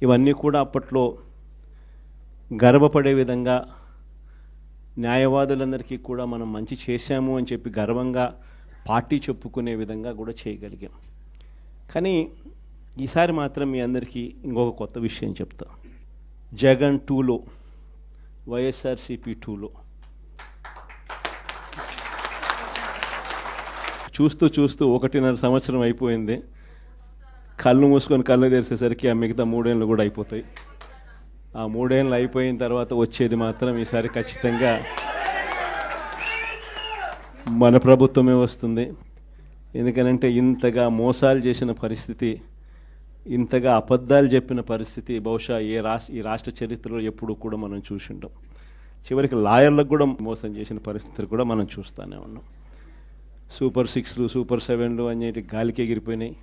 ఇవన్నీ కూడా అప్పట్లో గర్వపడే విధంగా న్యాయవాదులందరికీ కూడా మనం మంచి చేశాము అని చెప్పి గర్వంగా పార్టీ చెప్పుకునే విధంగా కూడా చేయగలిగాం. కానీ ఈసారి మాత్రం మీ అందరికీ ఇంకొక కొత్త విషయం చెప్తా. జగన్ 2లో, వైఎస్ఆర్సీపీ 2లో చూస్తూ 1.5 సంవత్సరం అయిపోయింది. కళ్ళు మూసుకొని కళ్ళు తెరిచేసరికి ఆ మిగతా 3 ఏళ్ళు కూడా అయిపోతాయి. ఆ 3 ఏళ్ళు అయిపోయిన తర్వాత వచ్చేది మాత్రం ఈసారి ఖచ్చితంగా మన ప్రభుత్వమే వస్తుంది. ఎందుకనంటే ఇంతగా మోసాలు చేసిన పరిస్థితి, ఇంతగా అబద్ధాలు చెప్పిన పరిస్థితి బహుశా ఈ రాష్ట్ర చరిత్రలో ఎప్పుడూ కూడా మనం చూసి ఉంటాం. చివరికి లాయర్లకు కూడా మోసం చేసిన పరిస్థితులు కూడా మనం చూస్తూనే ఉన్నాం. సూపర్ 6లు, సూపర్ 7లు అనేటి గాలికి ఎగిరిపోయినాయి.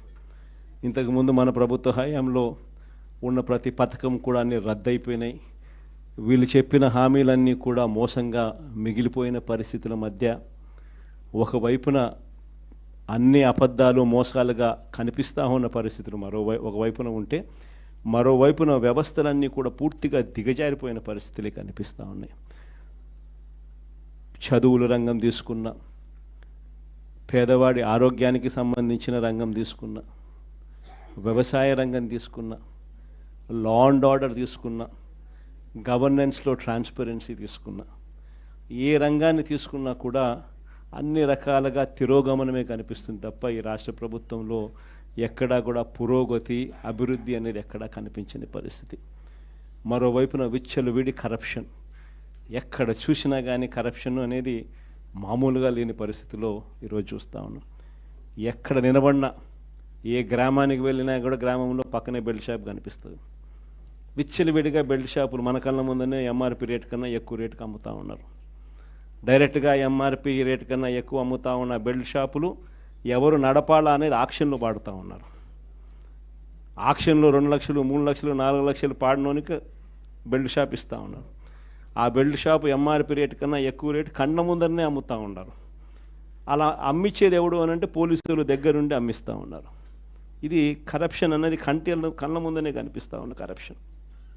ఇంతకుముందు మన ప్రభుత్వ హయాంలో ఉన్న ప్రతి పథకం కూడా అన్ని రద్దయిపోయినాయి. వీళ్ళు చెప్పిన హామీలన్నీ కూడా మోసంగా మిగిలిపోయిన పరిస్థితుల మధ్య ఒకవైపున అన్ని అబద్ధాలు మోసాలుగా కనిపిస్తూ ఉన్న పరిస్థితులు ఒకవైపున ఉంటే, మరోవైపున వ్యవస్థలన్నీ కూడా పూర్తిగా దిగజారిపోయిన పరిస్థితులే కనిపిస్తూ ఉన్నాయి. చదువుల రంగం తీసుకున్న, పేదవాడి ఆరోగ్యానికి సంబంధించిన రంగం తీసుకున్న, వ్యవసాయ రంగం తీసుకున్న, లా అండ్ ఆర్డర్ తీసుకున్న, గవర్నెన్స్లో ట్రాన్స్పరెన్సీ తీసుకున్న, ఏ రంగాన్ని తీసుకున్నా కూడా అన్ని రకాలుగా తిరోగమనమే కనిపిస్తుంది తప్ప ఈ రాష్ట్ర ప్రభుత్వంలో ఎక్కడా కూడా పురోగతి, అభివృద్ధి అనేది ఎక్కడా కనిపించని పరిస్థితి. మరోవైపున విచ్చలవిడి కరప్షన్, ఎక్కడ చూసినా కానీ కరప్షన్ అనేది మామూలుగా లేని పరిస్థితిలో ఈరోజు చూస్తూ ఉన్నాం. ఎక్కడ నిలబడినా, ఏ గ్రామానికి వెళ్ళినా కూడా గ్రామంలో పక్కనే బెల్ట్ షాప్ కనిపిస్తుంది. విచ్చలవిడిగా బెల్ట్ షాపులు మన కళ్ళ ముందనే ఎంఆర్పి రేట్ కన్నా ఎక్కువ రేటుకి అమ్ముతూ ఉన్నారు. డైరెక్ట్గా ఎంఆర్పి రేట్ కన్నా ఎక్కువ అమ్ముతూ ఉన్న బెల్ట్ షాపులు ఎవరు నడపాలా అనేది ఆక్షన్లో పాడుతూ ఉన్నారు. ఆక్షన్లో 2 లక్షలు, 3 లక్షలు, 4 లక్షలు పాడినోనికి బెల్ట్ షాప్ ఇస్తూ ఉన్నారు. ఆ బెల్ట్ షాపు ఎంఆర్పి రేట్ కన్నా ఎక్కువ రేటు కళ్ళ ముందరనే అమ్ముతూ ఉన్నారు. అలా అమ్మిచ్చేది ఎవడు అని అంటే పోలీసులు దగ్గరుండి అమ్మిస్తూ ఉన్నారు. ఇది కరప్షన్ అనేది కళ్ళ ముందనే కనిపిస్తూ ఉన్న కరప్షన్.